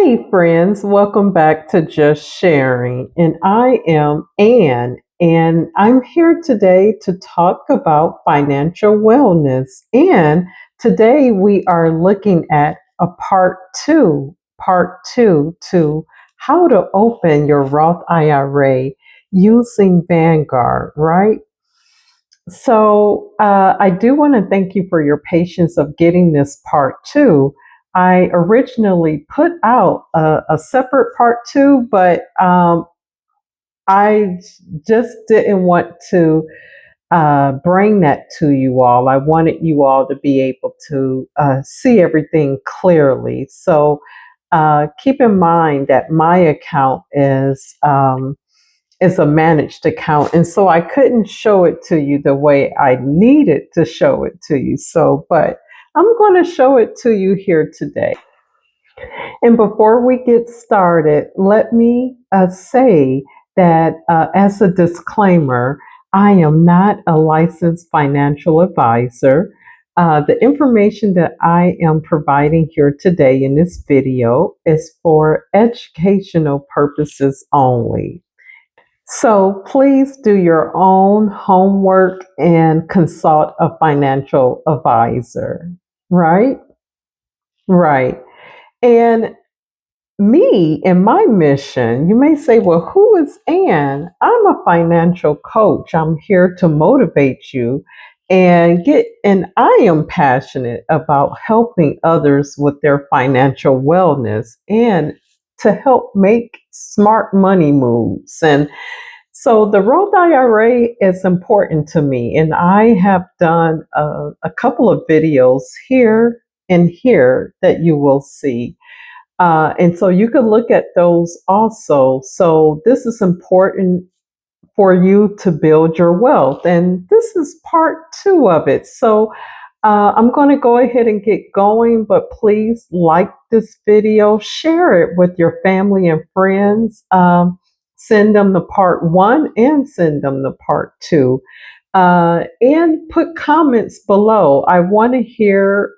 Hey, friends, welcome back to Just Sharing. And I am Ann, and I'm here today to talk about financial wellness. And today we are looking at a part two to how to open your Roth IRA using Vanguard, right? So I do want to thank you for your patience of getting this part two. I originally put out a separate part two, but I just didn't want to bring that to you all. I wanted you all to be able to see everything clearly. So keep in mind that my account is a managed account. And so I couldn't show it to you the way I needed to show it to you. But I'm going to show it to you here today. And before we get started, let me say that as a disclaimer, I am not a licensed financial advisor. The information that I am providing here today in this video is for educational purposes only. So please do your own homework and consult a financial advisor, right? Right. And me and my mission, you may say, well, who is Ann? I'm a financial coach. I'm here to motivate you and I am passionate about helping others with their financial wellness and to help make smart money moves. And so the Roth IRA is important to me, and I have done a couple of videos here and here that you will see. And so you can look at those also. So this is important for you to build your wealth. And this is part two of it. So I'm going to go ahead and get going, but please like this video, share it with your family and friends. Send them the part one and send them the part two. And put comments below. I want to hear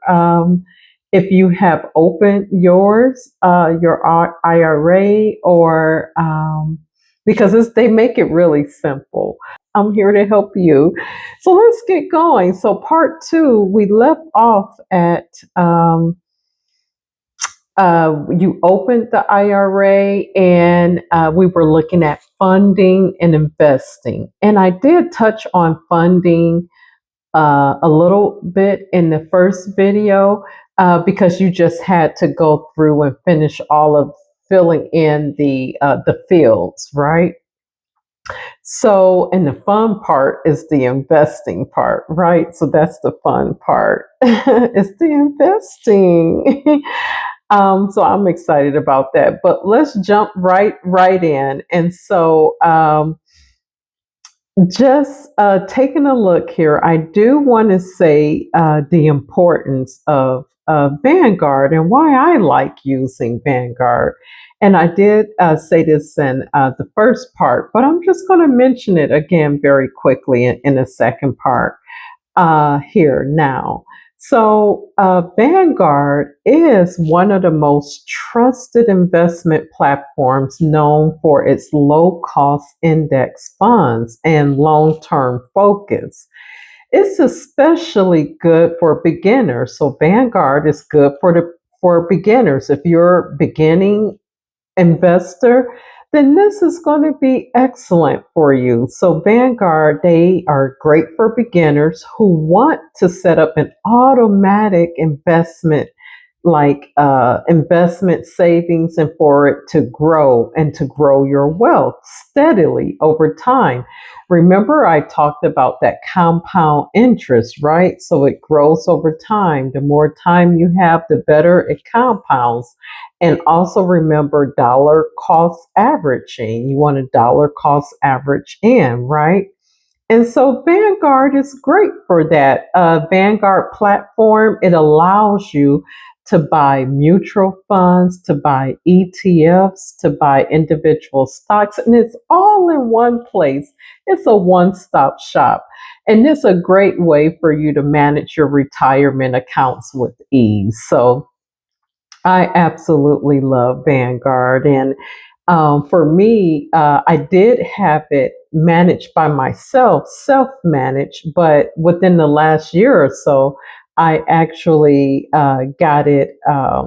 if you have opened your IRA, or because they make it really simple. I'm here to help you. So let's get going. So part two, we left off at you opened the IRA, and we were looking at funding and investing. And I did touch on funding a little bit in the first video because you just had to go through and finish all of filling in the fields, right? So, and the fun part is the investing part, right? So that's the fun part. It's the investing. So I'm excited about that. But let's jump right in. And so just taking a look here, I do want to say the importance of Vanguard and why I like using Vanguard. And I did say this in the first part, but I'm just going to mention it again very quickly in the second part here now. So Vanguard is one of the most trusted investment platforms, known for its low cost index funds and long term focus. It's especially good for beginners. So Vanguard is good for beginners. If you're a beginning investor, then this is going to be excellent for you. So Vanguard, they are great for beginners who want to set up an automatic investment, like investment savings, and for it to grow and to grow your wealth steadily over time. Remember, I talked about that compound interest, right? So it grows over time. The more time you have, the better it compounds. And also remember dollar cost averaging. You want a dollar cost average in, right? And so Vanguard is great for that. Vanguard platform, it allows you to buy mutual funds, to buy ETFs, to buy individual stocks, and it's all in one place. It's a one-stop shop. And it's a great way for you to manage your retirement accounts with ease. So I absolutely love Vanguard. And for me, I did have it managed by myself, self managed, but within the last year or so, I actually got it uh,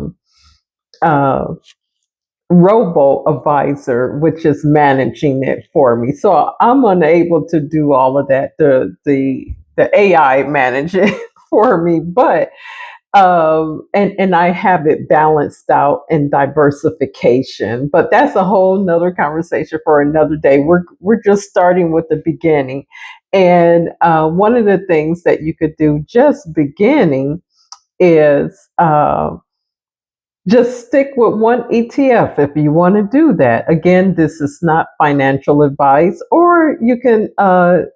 robo advisor, which is managing it for me. So I'm unable to do all of that. The AI manage it for me, but and I have it balanced out in diversification, but that's a whole nother conversation for another day. We're just starting with the beginning, and one of the things that you could do just beginning is just stick with one ETF if you want to do that. Again, this is not financial advice, or you can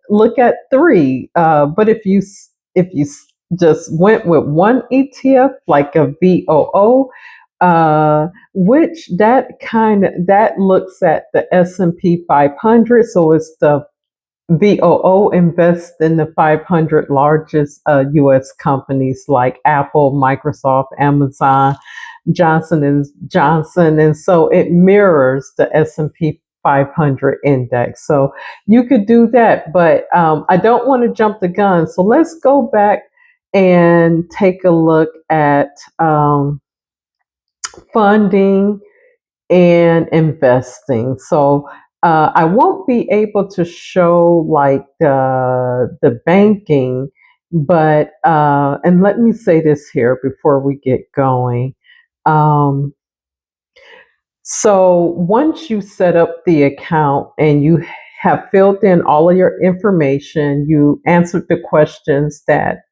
look at three. But if you just went with one ETF, like a VOO, which that looks at the S&P 500, so it's the VOO invests in the 500 largest U.S. companies like Apple, Microsoft, Amazon, Johnson and Johnson, and so it mirrors the S&P 500 index. So you could do that, but I don't want to jump the gun. So let's go back and take a look at funding and investing. So I won't be able to show like the banking, but and let me say this here before we get going. Um, so once you set up the account and you have filled in all of your information, you answered the questions that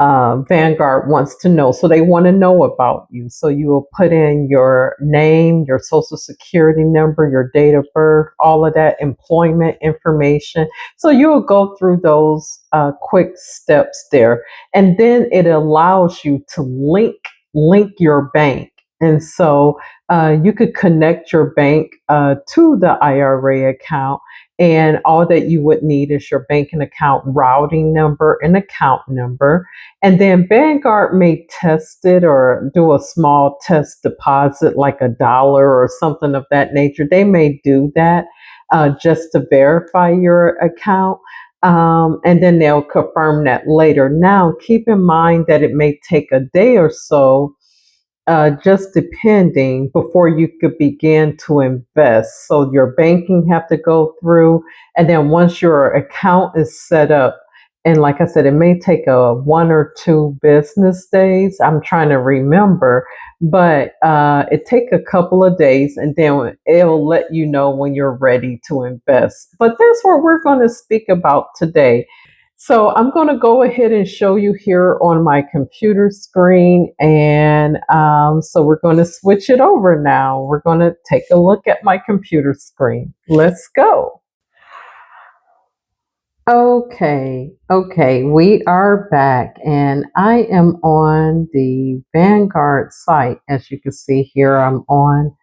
Vanguard wants to know. So they want to know about you. So you will put in your name, your social security number, your date of birth, all of that employment information. So you will go through those quick steps there. And then it allows you to link your bank. And so you could connect your bank to the IRA account, and all that you would need is your banking account routing number and account number. And then Vanguard may test it or do a small test deposit, like $1 or something of that nature. They may do that just to verify your account. And then they'll confirm that later. Now, keep in mind that it may take a day or so, just depending, before you could begin to invest. So your banking have to go through, and then once your account is set up, and like I said, it may take a 1 or 2 business days. I'm trying to remember, but it take a couple of days, and then it'll let you know when you're ready to invest. But that's what we're going to speak about today. So I'm going to go ahead and show you here on my computer screen. And so we're going to switch it over now. We're going to take a look at my computer screen. Let's go. Okay, we are back, and I am on the Vanguard site. As you can see here, I'm on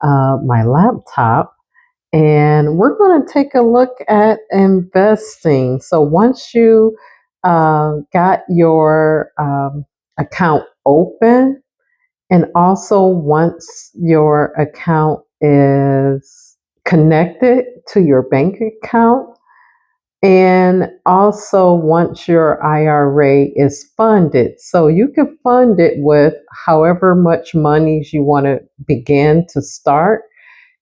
my laptop. And we're going to take a look at investing. So once you got your account open, and also once your account is connected to your bank account, and also once your IRA is funded, so you can fund it with however much monies you want to begin to start.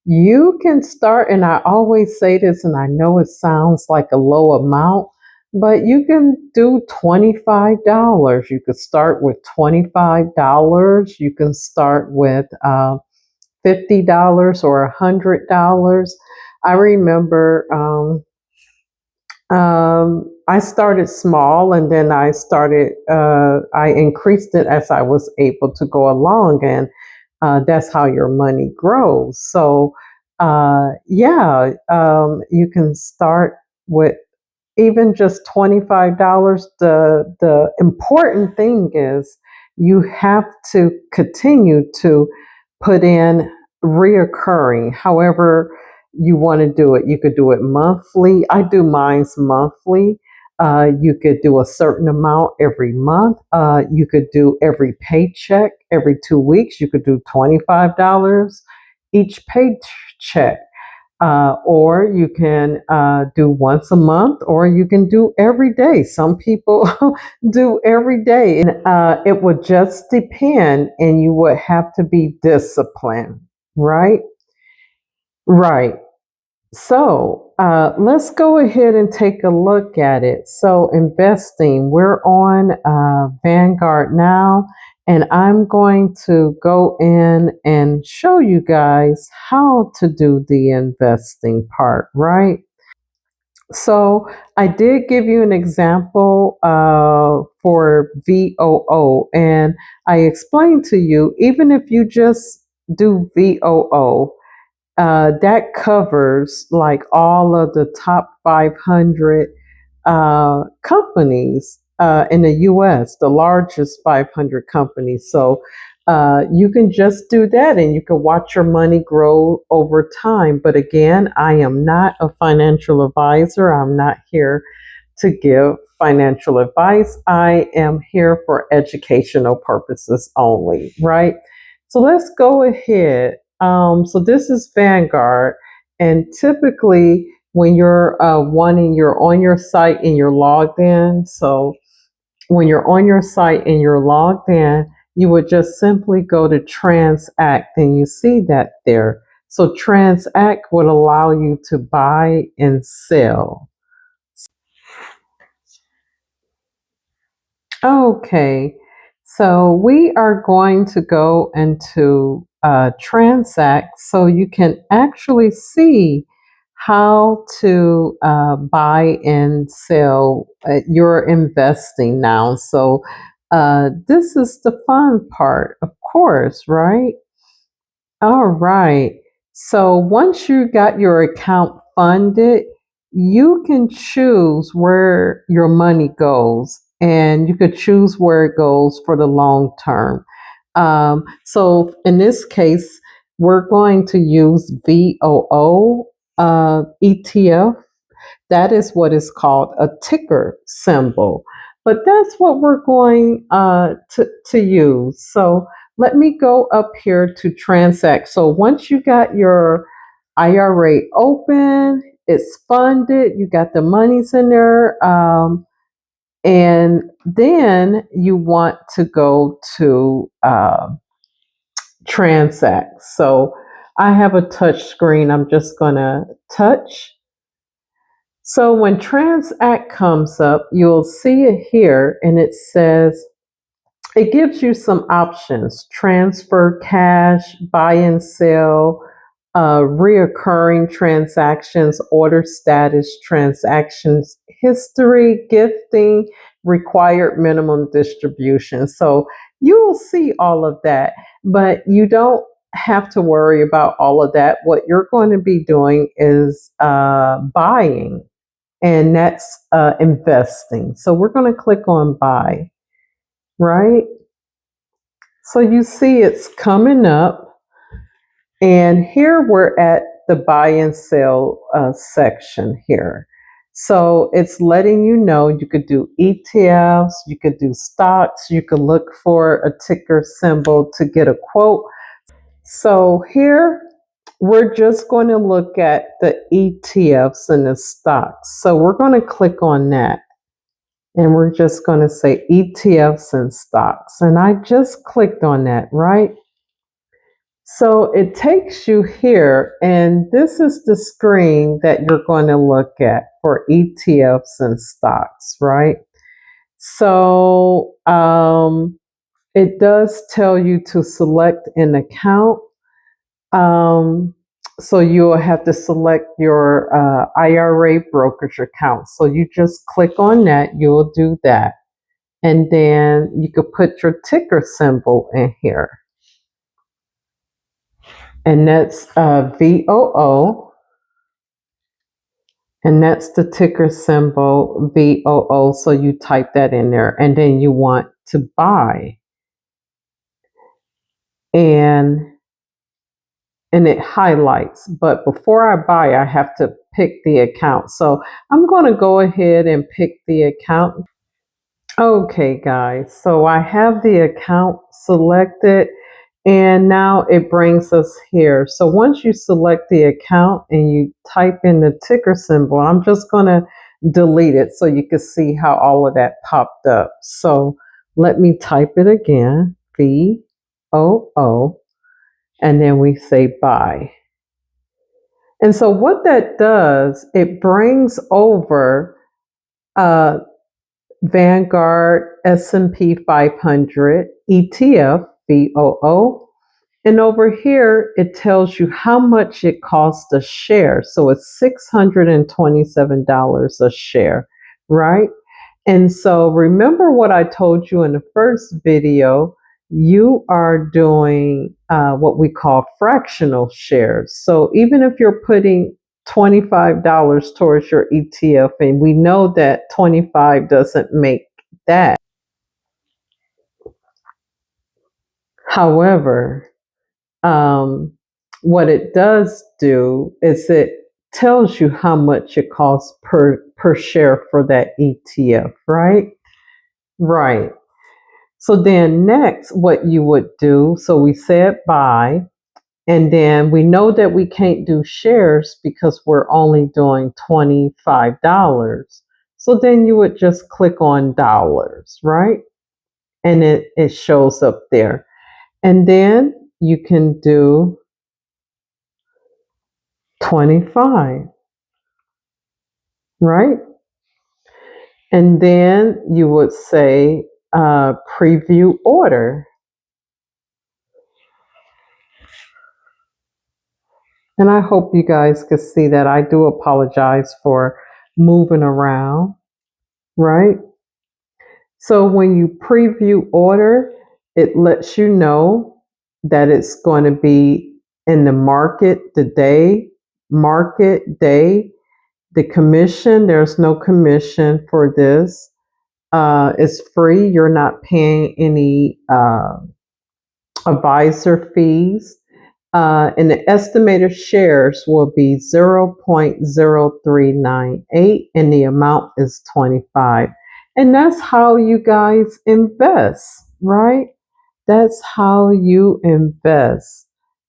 You can start, and I always say this, and I know it sounds like a low amount, but you can do $25. You could start with $25. You can start with $50 or $100. I remember I started small, and then I increased it as I was able to go along, and that's how your money grows. So, you can start with even just $25. The important thing is you have to continue to put in reoccurring, however you want to do it. You could do it monthly. I do mine's monthly. You could do a certain amount every month. You could do every paycheck every 2 weeks. You could do $25 each paycheck. Or you can do once a month, or you can do every day. Some people do every day, and it would just depend, and you would have to be disciplined, right? Right. So let's go ahead and take a look at it. So, investing, we're on Vanguard now, and I'm going to go in and show you guys how to do the investing part, right? So, I did give you an example for VOO, and I explained to you, even if you just do VOO, that covers like all of the top 500 companies in the US, the largest 500 companies. So you can just do that and you can watch your money grow over time. But again, I am not a financial advisor. I'm not here to give financial advice. I am here for educational purposes only, right? So let's go ahead. So this is Vanguard, and typically when you're you're on your site and you're logged in. So when you're on your site and you're logged in, you would just simply go to Transact, and you see that there. So Transact would allow you to buy and sell. Okay, so we are going to go into Transact so you can actually see how to buy and sell your investing now. So, this is the fun part, of course, right? All right. So once you got your account funded, you can choose where your money goes, and you could choose where it goes for the long term. So in this case, we're going to use VOO ETF. That is what is called a ticker symbol. But that's what we're going to use. So let me go up here to Transact. So once you got your IRA open, it's funded, you got the monies in there, and then you want to go to Transact. So I have a touch screen. I'm just going to touch. So when Transact comes up, you'll see it here, and it says, it gives you some options: transfer cash, buy and sell, reoccurring transactions, order status, transactions history, gifting, required minimum distribution. So you will see all of that, but you don't have to worry about all of that. What you're going to be doing is buying, and that's investing. So we're going to click on buy, right? So you see it's coming up, and here we're at the buy and sell section here. So it's letting you know you could do ETFs, you could do stocks, you could look for a ticker symbol to get a quote. So here we're just going to look at the ETFs and the stocks. So we're going to click on that. And we're just going to say ETFs and stocks. And I just clicked on that, right? So it takes you here, and this is the screen that you're going to look at for ETFs and stocks, right? So it does tell you to select an account. Um, so you'll have to select your IRA brokerage account. So you just click on that, you'll do that. And then you could put your ticker symbol in here. And that's VOO. And that's the ticker symbol VOO. So you type that in there. And then you want to buy. And it highlights. But before I buy, I have to pick the account. So I'm going to go ahead and pick the account. Okay, guys, so I have the account selected and now it brings us here. So once you select the account and you type in the ticker symbol, I'm just going to delete it so you can see how all of that popped up. So let me type it again, VOO, and then we say buy. And so what that does, it brings over Vanguard S&P 500 ETF, VOO. And over here, it tells you how much it costs a share. So it's $627 a share, right? And so remember what I told you in the first video, you are doing what we call fractional shares. So even if you're putting $25 towards your ETF, and we know that 25 doesn't make that. However, what it does do is it tells you how much it costs per share for that ETF, right? Right. So then next, what you would do, so we said buy, and then we know that we can't do shares because we're only doing $25. So then you would just click on dollars, right? And it shows up there. And then you can do 25, right? And then you would say preview order. And I hope you guys could see that. I do apologize for moving around, right? So when you preview order, it lets you know that it's going to be in the market market day. The commission, there's no commission for this. It's free. You're not paying any advisor fees. And the estimated shares will be 0.0398 and the amount is 25. And that's how you guys invest, right? That's how you invest.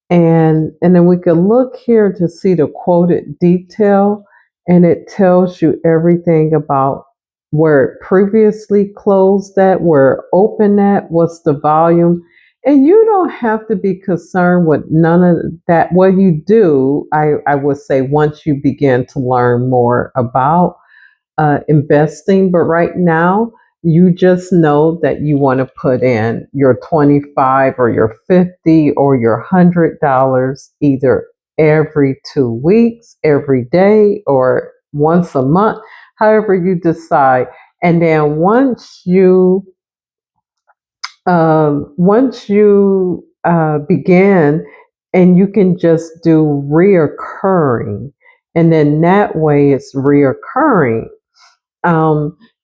And then we can look here to see the quoted detail, and it tells you everything about where it previously closed at, where it opened at, what's the volume. And you don't have to be concerned with none of that. What you do, I would say, once you begin to learn more about investing, but right now you just know that you want to put in your 25 or your 50 or your $100 either every 2 weeks, every day, or once a month, however you decide. And then once you begin, and you can just do reoccurring, and then that way it's reoccurring.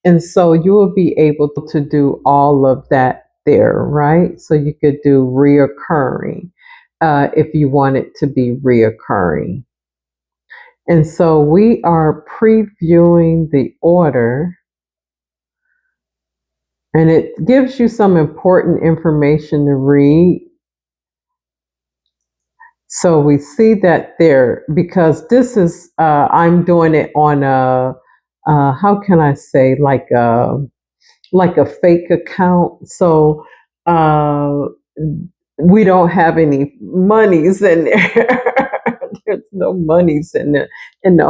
And so you will be able to do all of that there, right? So you could do reoccurring if you want it to be reoccurring. And so we are previewing the order, and it gives you some important information to read. So we see that there, because this is, I'm doing it on how can I say, like a fake account. So we don't have any monies in there. There's no monies in the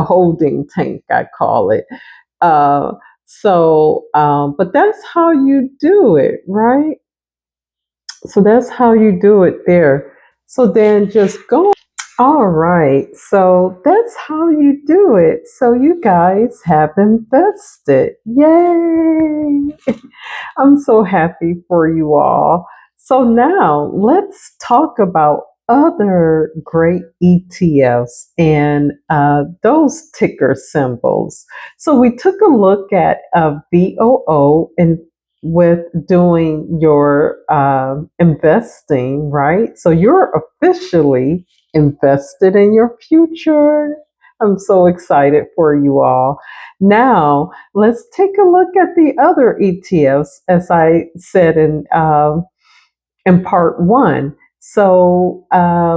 holding tank, I call it. But that's how you do it, right? So that's how you do it there. So then just go. All right. So that's how you do it. So you guys have invested. Yay. I'm so happy for you all. So now let's talk about other great ETFs and those ticker symbols. So we took a look at VOO and with doing your investing, right? So you're officially invested in your future. I'm so excited for you all. Now, let's take a look at the other ETFs, as I said in part one. So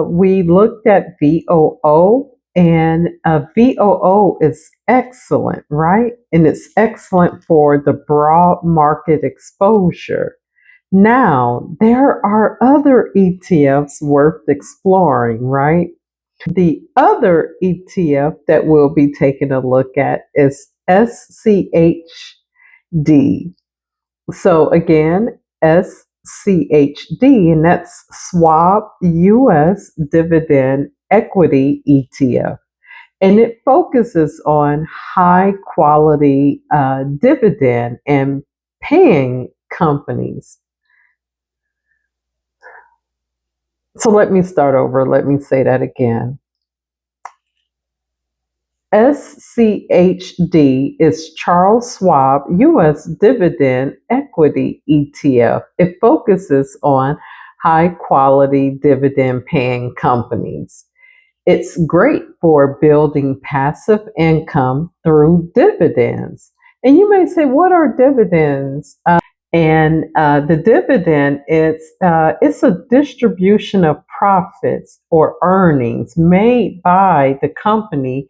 we looked at VOO, and VOO is excellent, right? And it's excellent for the broad market exposure. Now, there are other ETFs worth exploring, right? The other ETF that we'll be taking a look at is SCHD. So again, SCHD, and that's Schwab US Dividend Equity ETF. And it focuses on high quality dividend and paying companies. So let me start over. Let me say that again. SCHD is Charles Schwab US Dividend Equity ETF. It focuses on high quality dividend paying companies. It's great for building passive income through dividends. And you may say, what are dividends? And the dividend it's a distribution of profits or earnings made by the company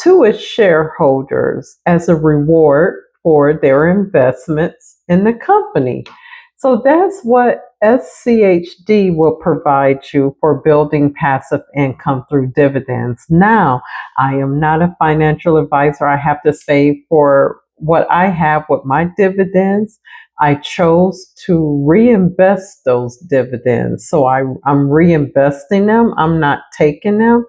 to its shareholders as a reward for their investments in the company. So that's what SCHD will provide you for building passive income through dividends. Now, I am not a financial advisor. I have to say, for what I have with my dividends, I chose to reinvest those dividends. So I'm reinvesting them. I'm not taking them,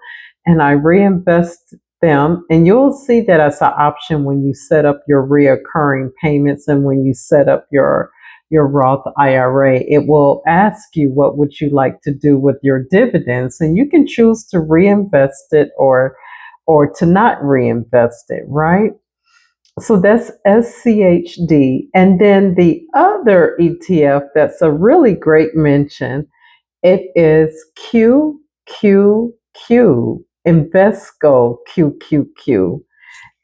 and I reinvest them. And you'll see that as an option when you set up your reoccurring payments and when you set up your Roth IRA. It will ask you, what would you like to do with your dividends? And you can choose to reinvest it or to not reinvest it, right? So that's SCHD. And then the other ETF that's a really great mention, it is QQQ, Invesco QQQ.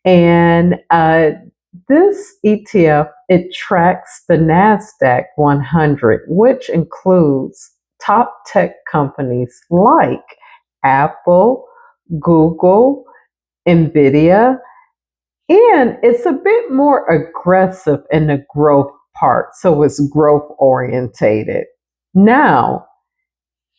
And this ETF, it tracks the NASDAQ 100, which includes top tech companies like Apple, Google, NVIDIA, and it's a bit more aggressive in the growth part. So it's growth orientated. Now,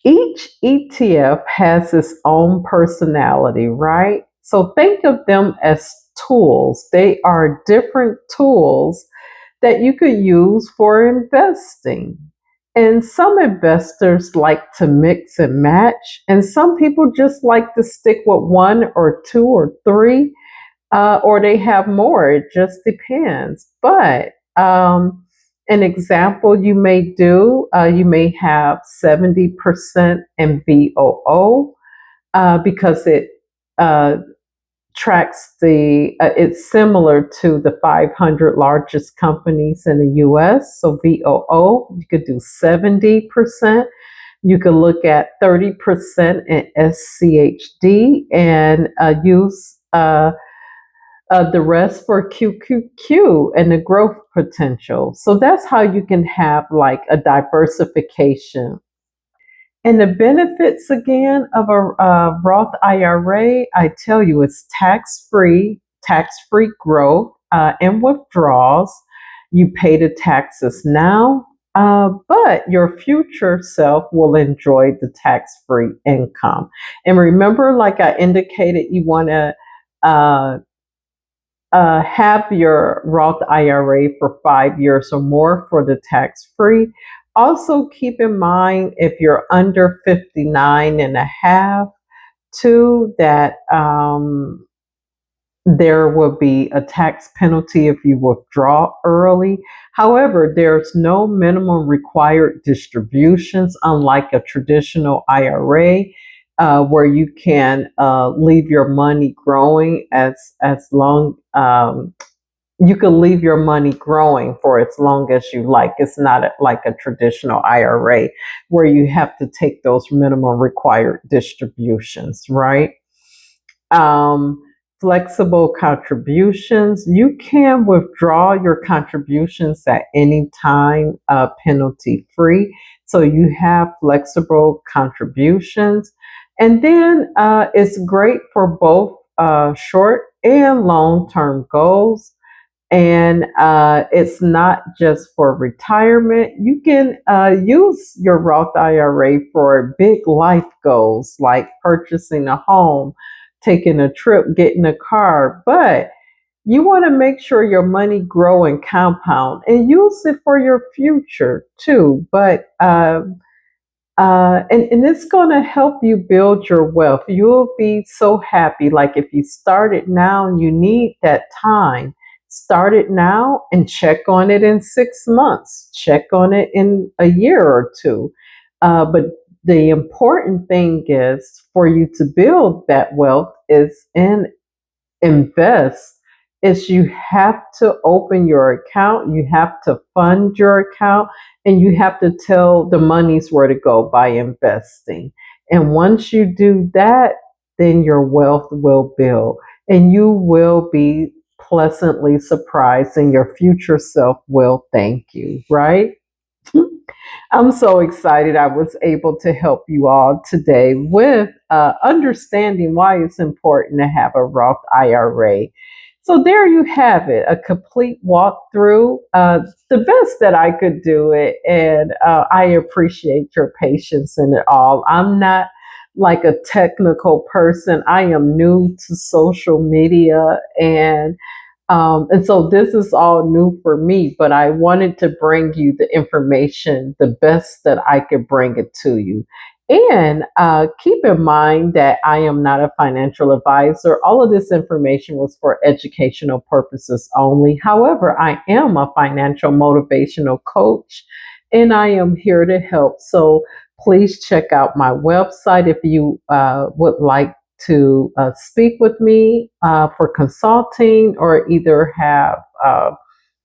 each ETF has its own personality, right? So think of them as tools. They are different tools that you could use for investing. And some investors like to mix and match, and some people just like to stick with one or two or three, or they have more. It just depends. But an example you may do, you may have 70% in VOO because it tracks it's similar to the 500 largest companies in the US. So VOO, you could do 70%. You could look at 30% in SCHD and use the rest for QQQ and the growth potential. So that's how you can have like a diversification. And the benefits again of a Roth IRA, I tell you, it's tax-free growth and withdrawals. You pay the taxes now, but your future self will enjoy the tax-free income. And remember, like I indicated, you want to have your Roth IRA for 5 years or more for the tax free. Also, keep in mind if you're under 59 and a half, too, that there will be a tax penalty if you withdraw early. However, there's no minimum required distributions, unlike a traditional IRA. Where you can leave your money growing as long you can leave your money growing for as long as you like. It's not like a traditional IRA where you have to take those minimum required distributions, right? Um, flexible contributions. You can withdraw your contributions at any time, penalty free. So you have flexible contributions. And then it's great for both short and long term goals. And it's not just for retirement. You can use your Roth IRA for big life goals like purchasing a home, taking a trip, getting a car. But you want to make sure your money grow and compound and use it for your future too. But and it's going to help you build your wealth. You'll be so happy. Like if you start it now and you need that time, start it now and check on it in 6 months, check on it in a year or two. But the important thing is for you to build that wealth is in invest is you have to open your account, you have to fund your account, and you have to tell the monies where to go by investing. And once you do that, then your wealth will build and you will be pleasantly surprised and your future self will thank you, right? I'm so excited I was able to help you all today with understanding why it's important to have a Roth IRA. So there you have it, a complete walkthrough, the best that I could do it. And I appreciate your patience in it all. I'm not like a technical person. I am new to social media and so this is all new for me, but I wanted to bring you the information the best that I could bring it to you. And keep in mind that I am not a financial advisor. All of this information was for educational purposes only. However, I am a financial motivational coach and I am here to help. So please check out my website if you would like to speak with me for consulting or either have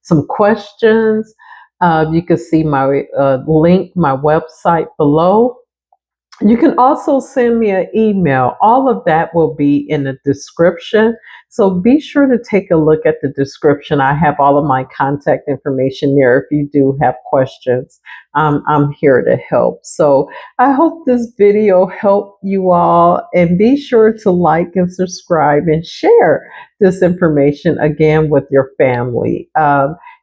some questions. You can see my link, my website below. You can also send me an email. All of that will be in the description. So be sure to take a look at the description. I have all of my contact information there. If you do have questions, I'm here to help. So I hope this video helped you all, and be sure to like and subscribe and share this information again with your family.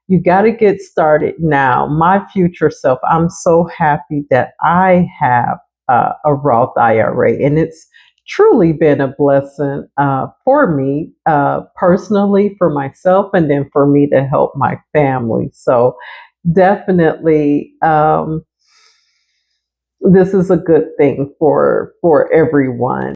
You got to get started now. My future self, I'm so happy that I have a Roth IRA, and it's truly been a blessing for me personally, for myself, and then for me to help my family. So definitely, this is a good thing for everyone.